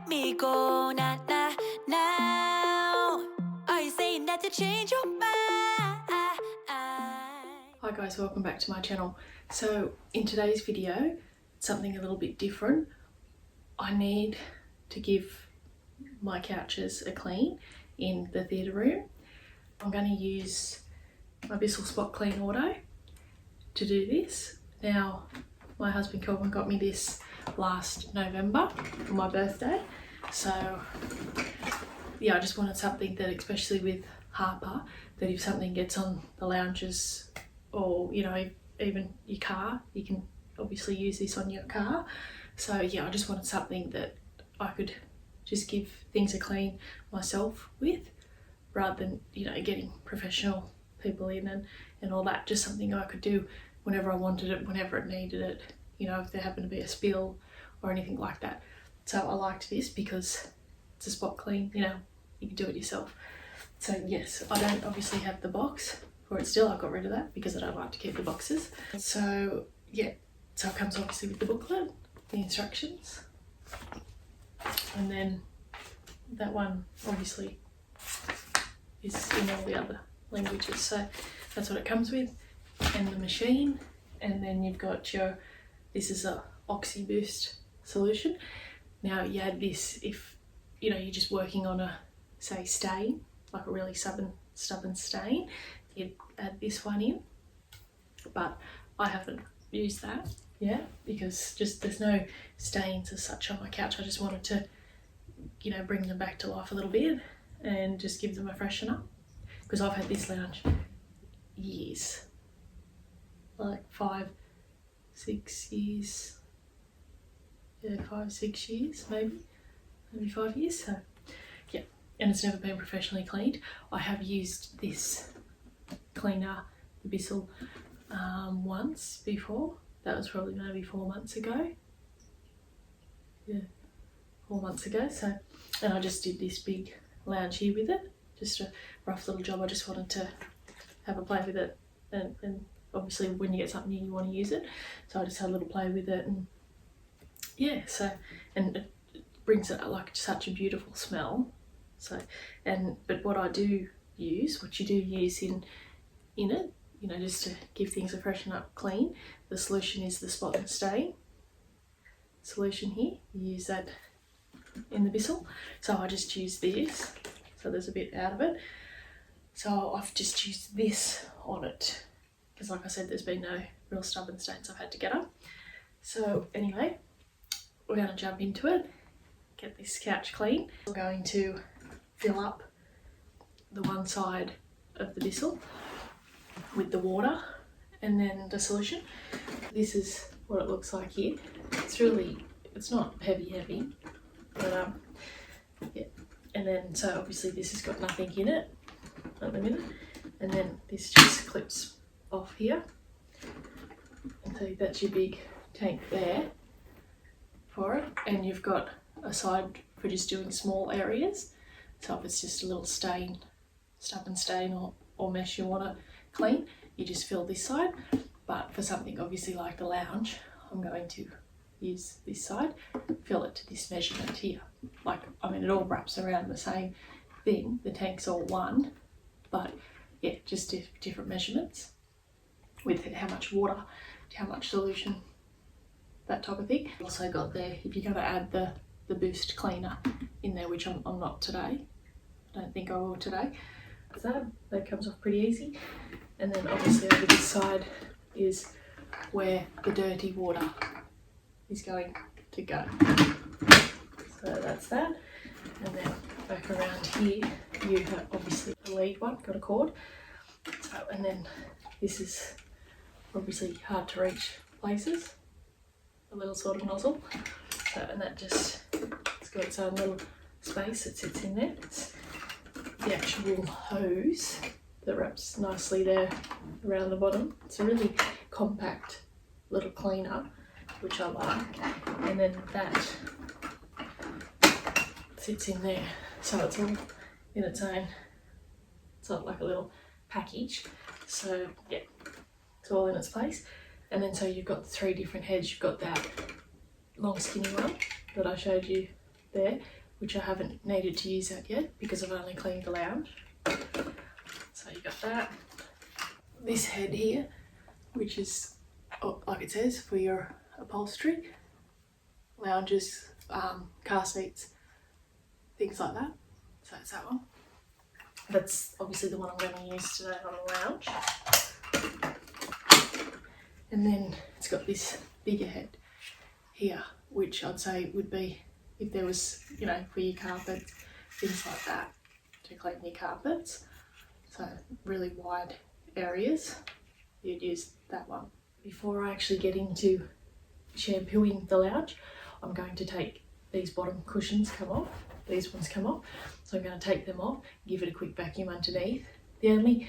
let me go, nah, nah, now. Are you saying that to change your mind? Hi guys, welcome back to my channel. So in today's video, it's something a little bit different. I need to give my couches a clean in the theatre room. I'm going to use my Bissell Spot Clean Auto to do this. Now, my husband Kelvin got me this last November for my birthday. So yeah, I just wanted something that, especially with Harper, that if something gets on the lounges or, you know, even your car, you can obviously use this on your car. So yeah, I just wanted something that I could just give things a clean myself with, rather than, you know, getting professional people in and all that. Just something I could do whenever I wanted it, whenever it needed it, you know, if there happened to be a spill or anything like that. So I liked this because it's a spot clean, you know, you can do it yourself. So yes, I don't obviously have the box for it still. I got rid of that because I don't like to keep the boxes. So yeah, so it comes obviously with the booklet, the instructions, and then that one obviously is in all the other languages. So that's what it comes with, and the machine. And then you've got your, this is a Oxy Boost solution. Now you add this if, you know, you're just working on a, say, stain, like a really stubborn stain, you'd add this one in. But I haven't used that yet because just there's no stains as such on my couch. I just wanted to, you know, bring them back to life a little bit and just give them a freshen up, because I've had this lounge years, like 5-6 years, yeah, 5-6 years, maybe 5 years. So yeah, and it's never been professionally cleaned. I have used this cleaner, the Bissell, once before. That was probably maybe 4 months ago. Yeah, 4 months ago. So, and I just did this big lounge here with it, just a rough little job. I just wanted to have a play with it, and obviously when you get something new you want to use it, so I just had a little play with it. And yeah, so, and it brings it like such a beautiful smell. So, but what I do use, what you do use in it, you know, just to give things a freshen up, clean, the solution is the spot and stain solution here. You use that in the Bissell. So I just use this, so there's a bit out of it. So I've just used this on it because, like I said, there's been no real stubborn stains I've had to get up. So anyway, we're going to jump into it, get this couch clean. We're going to fill up the one side of the Bissell with the water and then the solution. This is what it looks like here. It's not heavy, but yeah. And then, so obviously this has got nothing in it at the minute, and then this just clips off here, and so that's your big tank there for it. And you've got a side for just doing small areas, so if it's just a little stain, stubborn stain or mesh you want to clean, you just fill this side. But for something obviously like the lounge, I'm going to use this side, fill it to this measurement here. Like, I mean, it all wraps around the same thing, the tank's all one, but yeah, just different measurements with how much water, how much solution, that type of thing. Also got there, if you're going to add the boost cleaner in there, which I'm not today, I don't think I will today. So that comes off pretty easy. And then obviously over this side is where the dirty water is going to go. So that's that. And then back around here, you have obviously the lead one, got a cord. So, and then this is obviously hard to reach places, a little sort of nozzle. So, and that just, it's got its own little space that sits in there. It's the actual hose that wraps nicely there around the bottom. It's a really compact little cleaner, which I like. And then that sits in there, so it's all in its own, it's not like a little package. So yeah, it's all in its place. And then so you've got the 3 different heads. You've got that long skinny one that I showed you there, which I haven't needed to use that yet because I've only cleaned the lounge. So you got that. This head here, which is, like it says, for your upholstery, lounges, car seats, things like that. So it's that one. That's obviously the one I'm going to use today on the lounge. And then it's got this bigger head here, which I'd say would be if there was, you know, for your carpets, things like that, to clean your carpets. So really wide areas, you'd use that one. Before I actually get into shampooing the lounge, I'm going to take these bottom cushions come off. These ones come off. So I'm going to take them off, give it a quick vacuum underneath. The only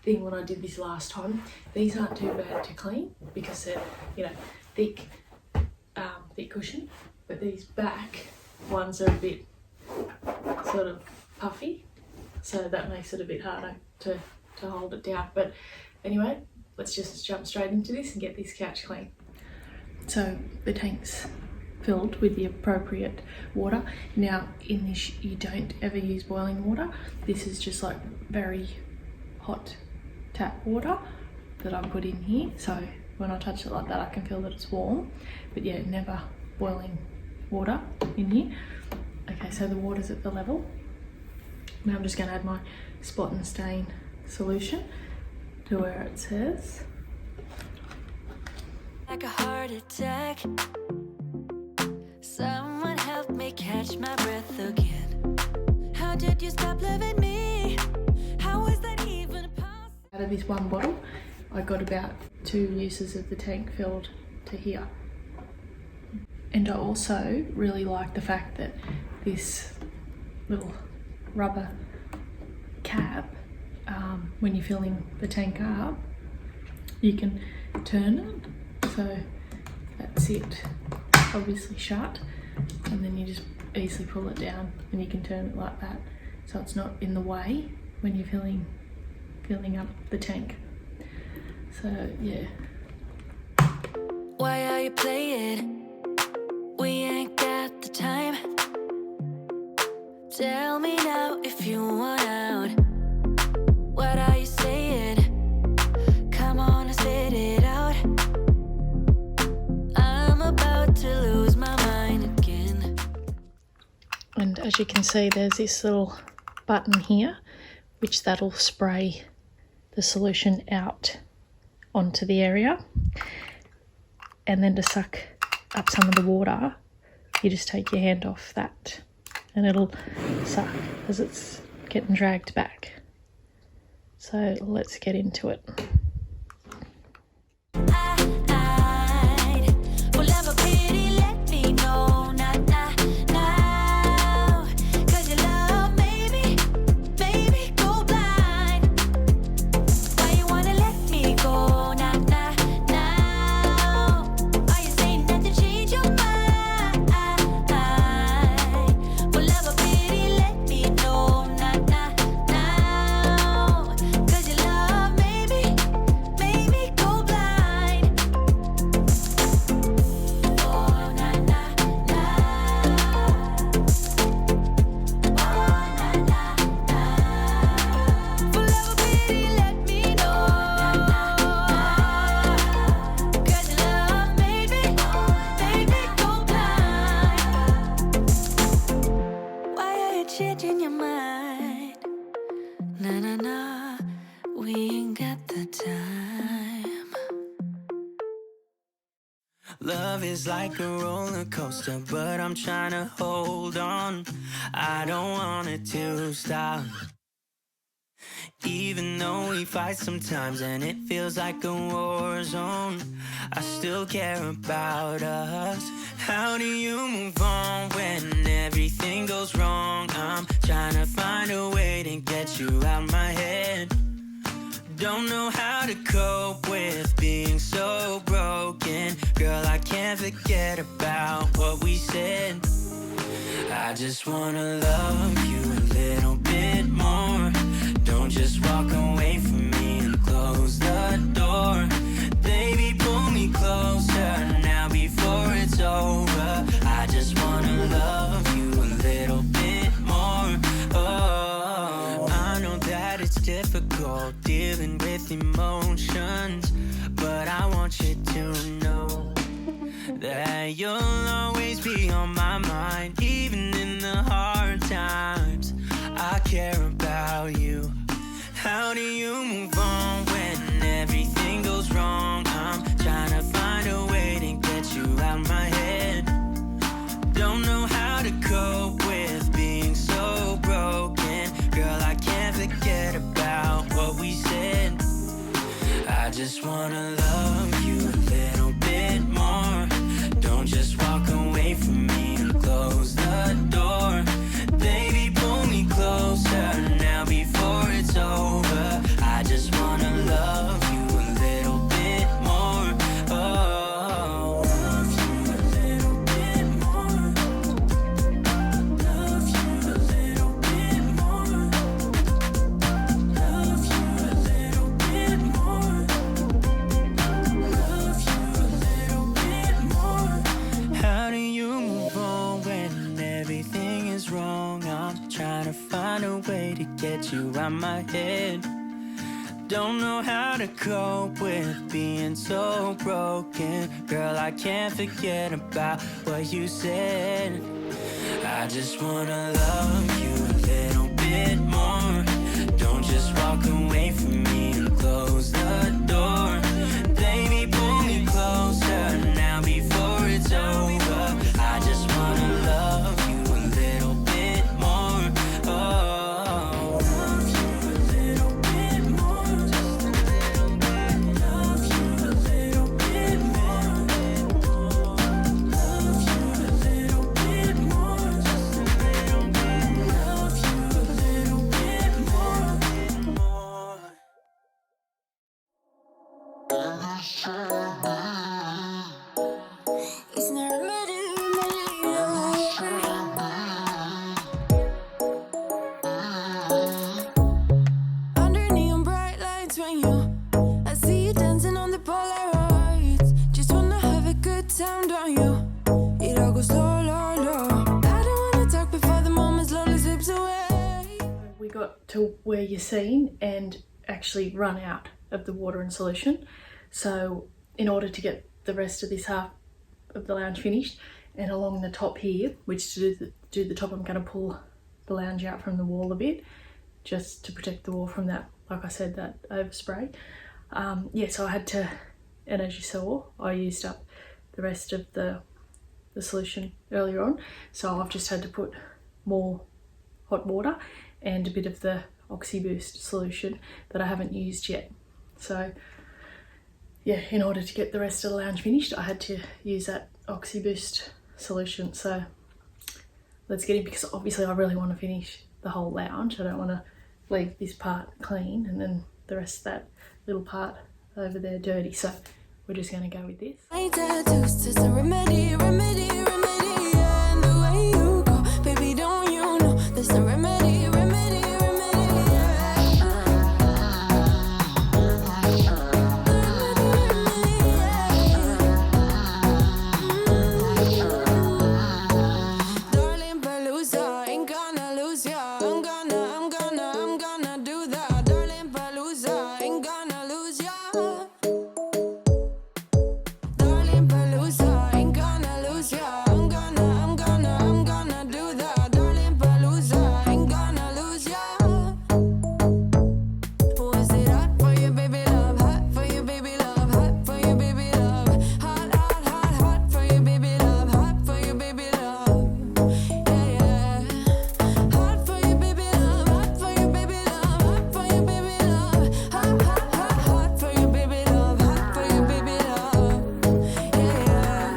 thing when I did this last time, these aren't too bad to clean because they're, you know, thick cushion, but these back ones are a bit sort of puffy, so that makes it a bit harder to hold it down. But anyway, let's just jump straight into this and get this couch clean. So the tank's filled with the appropriate water. Now in this you don't ever use boiling water. This is just like very hot tap water that I put in here, so when I touch it like that I can feel that it's warm, but yeah, never boiling water in here. Okay, so the water's at the level. Now I'm just going to add my spot and stain solution to where it says. Like a heart attack. Someone help me catch my breath again. How did you stop loving me? How is that even possible? Out of this one bottle, I got about 2 uses of the tank filled to here. And I also really like the fact that this little rubber cap, when you're filling the tank up, you can turn it, so that's it, obviously shut, and then you just easily pull it down and you can turn it like that, so it's not in the way when you're filling up the tank. So yeah. Why are you playing? We ain't got the time. Tell me now if you want out. What are you saying? Come on and spit it out. I'm about to lose my mind again. And as you can see, there's this little button here, which that'll spray the solution out onto the area. And then to suck up some of the water, you just take your hand off that and it'll suck as it's getting dragged back. So let's get into it. Love is like a roller coaster, but I'm trying to hold on. I don't want it to stop. Even though we fight sometimes and it feels like a war zone, I still care about us. How do you move on when everything goes wrong? I'm trying to find a way to get you out my head. Don't know how to cope with being so broken. Girl, I can't forget about what we said. I just wanna love you a little bit more. Don't just walk away from me and close the door. Baby, pull me closer now before it's over. I just wanna love you a you'll always be on my mind. Even in the hard times, I care about you. How do you move on when everything goes wrong? I'm trying to find a way to get you out my head. Don't know how to cope with being so broken. Girl, I can't forget about what we said. I just wanna love you a little bit more. Don't just walk away from me and close the door. Baby, pull me closer now before it's over. I just wanna love you a little bit more. Oh, love you a little bit more. Love you a little bit more. Love you a little bit more. Love you a little bit more. How do you move on when everything is wrong? I'm trying to find a way to get you out my head. Don't know how to cope with being so broken. Girl, I can't forget about what you said. I just wanna love you a little bit more. Don't just walk away from me and close the door. Baby, pull me closer now before it's over. I just wanna love you a little bit more. Oh, love you a little bit more. Just a little bit. Love you a little bit more. Love you a little bit more. Just a little bit. Love you a little bit more. It's not a matter. Under neon bright lights when I see you dancing on the Polaroids. Just wanna have a good time, don't you? It all goes low, low, low. I don't wanna talk before the moment slowly slips away. We got to where you're seen and actually run out of the water and solution. So in order to get the rest of this half of the lounge finished, and along the top here, which to do the top, I'm going to pull the lounge out from the wall a bit, just to protect the wall from that, like I said, that overspray. Yeah, so I had to, and as you saw, I used up the rest of the solution earlier on, so I've just had to put more hot water and a bit of the Oxy Boost solution that I haven't used yet. So yeah, in order to get the rest of the lounge finished, I had to use that Oxy Boost solution. So let's get in, because obviously I really want to finish the whole lounge. I don't want to leave this part clean and then the rest of that little part over there dirty. So we're just going to go with this. My tattoos just a remedy, remedy, remedy. Yeah, and the way you go, baby, don't you know there's a remedy, remedy, remedy. Yeah. Darling Palooza, ain't gonna lose ya. I'm gonna do that. Darling Palooza, ain't gonna lose ya. Darling Palooza, ain't gonna lose ya. I'm gonna do that. Darling Palooza, ain't gonna lose ya. Was it hot for you, baby love? Hot for you, baby love? Hot for you, baby love? Hot, hot, hot, hot for you, baby love? Hot for you, baby love? Yeah, yeah. Hot for you, baby love? Hot for you, baby love? Hot for you, baby love? Hot, hot, hot, hot for you, baby love? Hot for you, baby love? Yeah, yeah.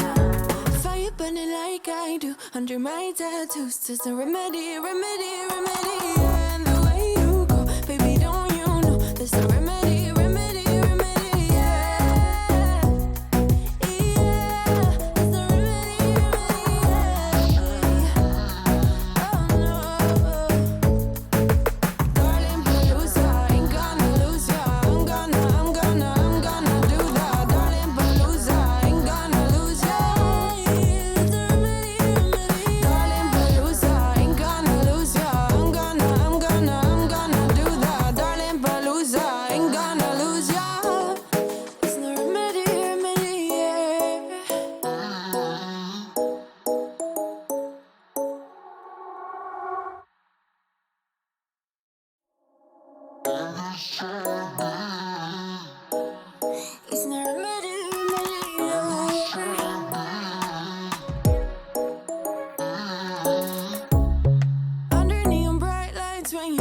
Fire burning like I do under my tattoos. Just a remedy, remedy, remedy. Yeah, and the way you go, baby, don't you know there's a remedy, remedy, remedy. Yeah, yeah, there's a remedy, remedy. Yeah. Oh no. Darling Palooza, ain't gonna lose ya. I'm gonna do that. Darling Palooza, ain't gonna lose ya. It's a remedy, remedy. Darling Palooza, ain't gonna lose ya. I'm gonna do that. Darling Palooza, ain't gonna It's not remedy. Under neon bright lights when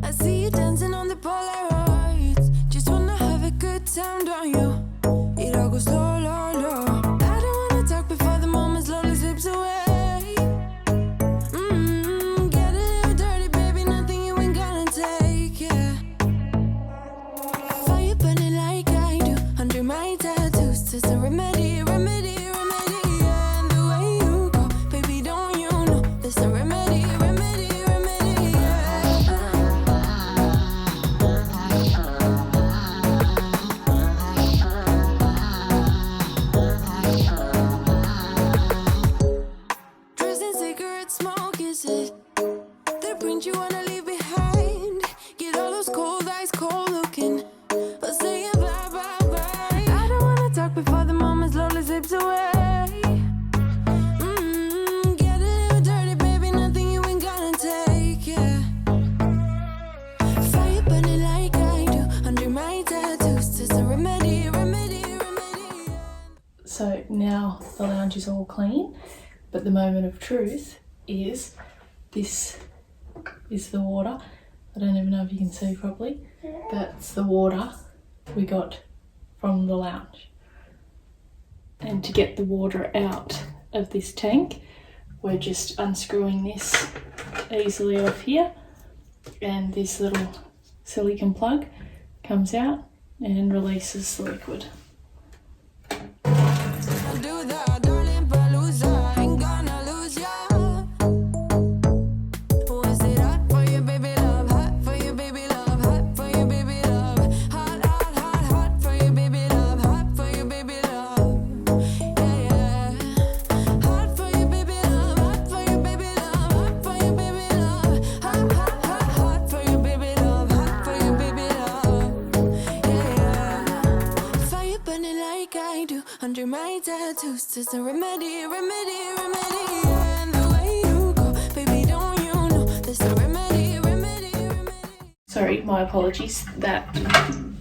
I see you dancing on the Polaroids. Just wanna have a good time, don't you? It all goes low, low, low. I don't wanna talk before the moment slowly slips away. Get a little dirty, baby, nothing you ain't gonna take, yeah. Fire burning like I do under my tattoos. There's a remedy, remedy, remedy, yeah. And the way you go, baby, don't you know? There's a remedy, remedy, remedy, yeah. Dressed in cigarette smoke, is it the print you wanna leave behind? Get all those cold eyes cold looking, but say bye, bye, bye. I don't wanna talk before the moment slowly slips away. Get a little dirty, baby, nothing you ain't gonna take, yeah. Fire burning like I do under my tattoos. There's a remedy, remedy, remedy, yeah. So now the lounge is all clean, but the moment of truth is this is the water. I don't even know if you can see properly. That's the water we got from the lounge. And to get the water out of this tank, we're just unscrewing this easily off here, and this little silicone plug comes out and releases the liquid. Do that, darling Palooza, ain't gonna lose ya. Was it hot for you, baby love? Hot for you, baby love? Hot for you, baby love? Hot, hot, hot, hot for you, baby love? Hot for you, baby love? Yeah, yeah. Hot for you, baby love? Hot for you, baby love? Hot for you, baby love? Hot, hot, hot, hot for you, baby love? Hot for you, baby love? Yeah, yeah. Fire burning like I do under my tattoos. There's a remedy, remedy, remedy, yeah. And the way you go, baby, don't you know? There's a remedy, remedy, remedy. Sorry, my apologies. That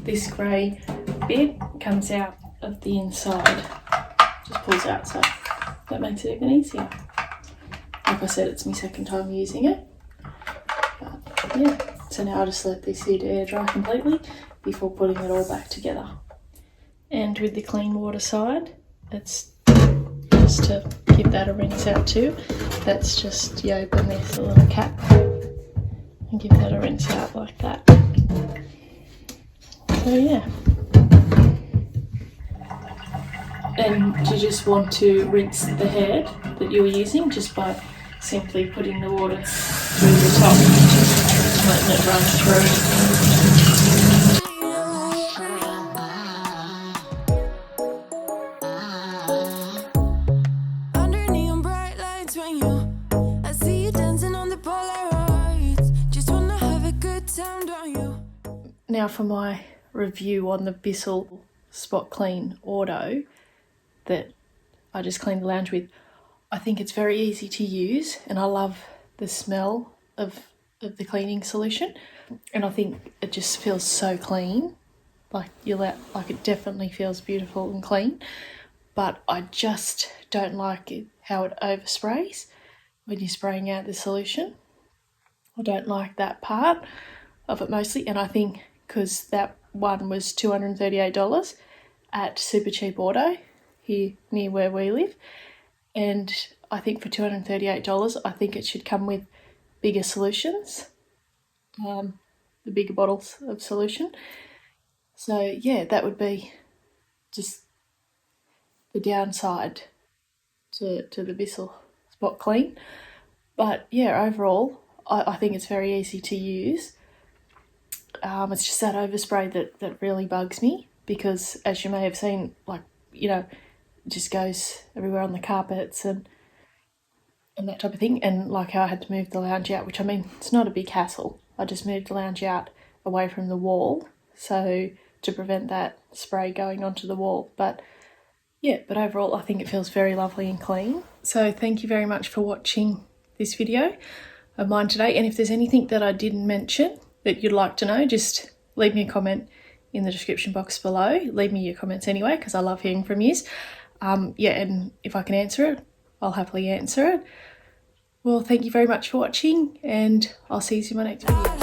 this grey bit comes out of the inside. Just pulls out, so that makes it even easier. Like I said, it's my second time using it. But yeah, so now I'll just let this here to air dry completely before putting it all back together. And with the clean water side, it's just to give that a rinse out too. That's just, you open this little cap and give that a rinse out like that. So yeah. And you just want to rinse the head that you were using just by simply putting the water through the top, letting it run through. Under neon bright lights when I see you dancing on the Polaroids. Just wanna have a good time, don't you? Now for my review on the Bissell Spot Clean Auto that I just cleaned the lounge with. I think it's very easy to use, and I love the smell of the cleaning solution, and I think it just feels so clean. Like it definitely feels beautiful and clean, but I just don't like it how it oversprays when you're spraying out the solution. I don't like that part of it mostly, and I think because that one was $238 at Super Cheap Auto here near where we live, and I think for $238 I think it should come with bigger solutions, the bigger bottles of solution. So yeah, that would be just the downside to the Bissell Spot Clean. But yeah, overall I think it's very easy to use. It's just that overspray that really bugs me, because as you may have seen, like, you know, it just goes everywhere on the carpets and that type of thing. And like how I had to move the lounge out, which, I mean, it's not a big hassle. I just moved the lounge out away from the wall, so to prevent that spray going onto the wall. But yeah, but overall I think it feels very lovely and clean. So thank you very much for watching this video of mine today. And if there's anything that I didn't mention that you'd like to know, just leave me a comment in the description box below. Leave me your comments anyway, because I love hearing from yous. Yeah, and if I can answer it, I'll happily answer it. Well, thank you very much for watching, and I'll see you in my next video.